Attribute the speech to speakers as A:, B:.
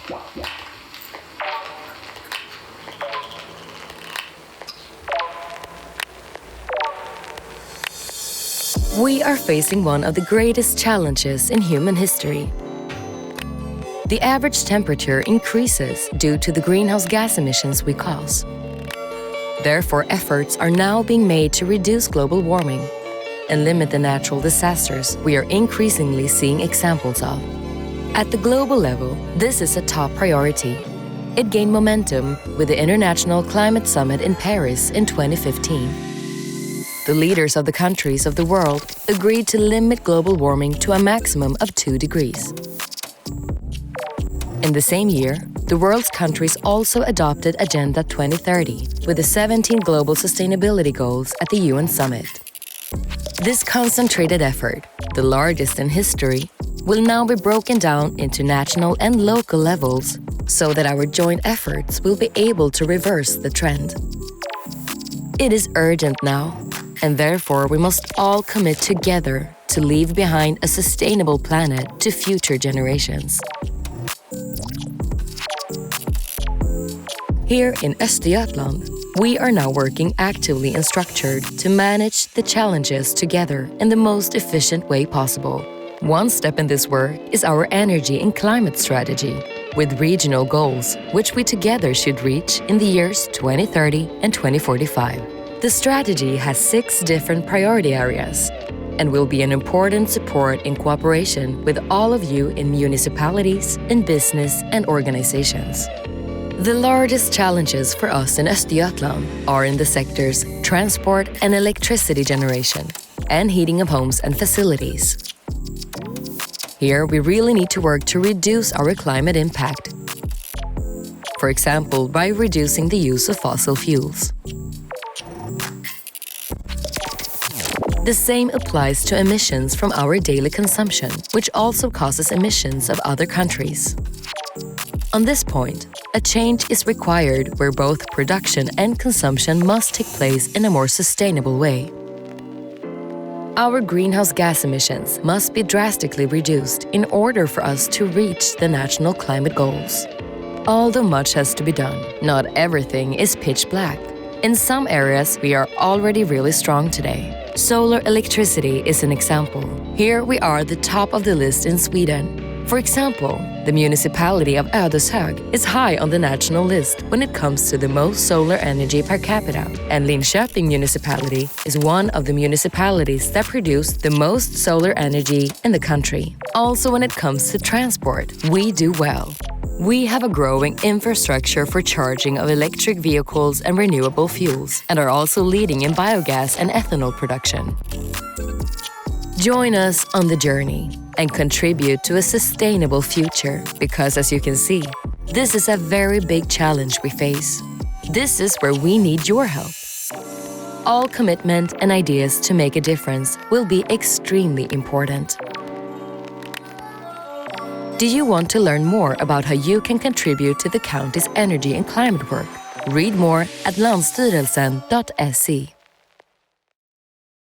A: We are facing one of the greatest challenges in human history. The average temperature increases due to the greenhouse gas emissions we cause. Therefore, efforts are now being made to reduce global warming and limit the natural disasters we are increasingly seeing examples of. At the global level, this is a top priority. It gained momentum with the International Climate Summit in Paris in 2015. The leaders of the countries of the world agreed to limit global warming to a maximum of 2 degrees. In the same year, the world's countries also adopted Agenda 2030 with the 17 global sustainability goals at the UN summit. This concentrated effort, the largest in history, will now be broken down into national and local levels so that our joint efforts will be able to reverse the trend. It is urgent now, and therefore we must all commit together to leave behind a sustainable planet to future generations. Here in Östergötland, we are now working actively and structured to manage the challenges together in the most efficient way possible. One step in this work is our energy and climate strategy, with regional goals, which we together should reach in the years 2030 and 2045. The strategy has 6 different priority areas and will be an important support in cooperation with all of you in municipalities, in business and organizations. The largest challenges for us in Östergötland are in the sectors transport and electricity generation, and heating of homes and facilities. Here we really need to work to reduce our climate impact. For example, by reducing the use of fossil fuels. The same applies to emissions from our daily consumption, which also causes emissions of other countries. On this point, a change is required where both production and consumption must take place in a more sustainable way. Our greenhouse gas emissions must be drastically reduced in order for us to reach the national climate goals. Although much has to be done, not everything is pitch black. In some areas, we are already really strong today. Solar electricity is an example. Here we are the top of the list in Sweden. For example, the municipality of Östergötland is high on the national list when it comes to the most solar energy per capita, and Linköping municipality is one of the municipalities that produce the most solar energy in the country. Also, when it comes to transport, we do well. We have a growing infrastructure for charging of electric vehicles and renewable fuels, and are also leading in biogas and ethanol production. Join us on the journey and contribute to a sustainable future, because as you can see, this is a very big challenge we face. This is where we need your help. All commitment and ideas to make a difference will be extremely important. Do you want to learn more about how you can contribute to the county's energy and climate work? Read more at landsstyrelsen.se.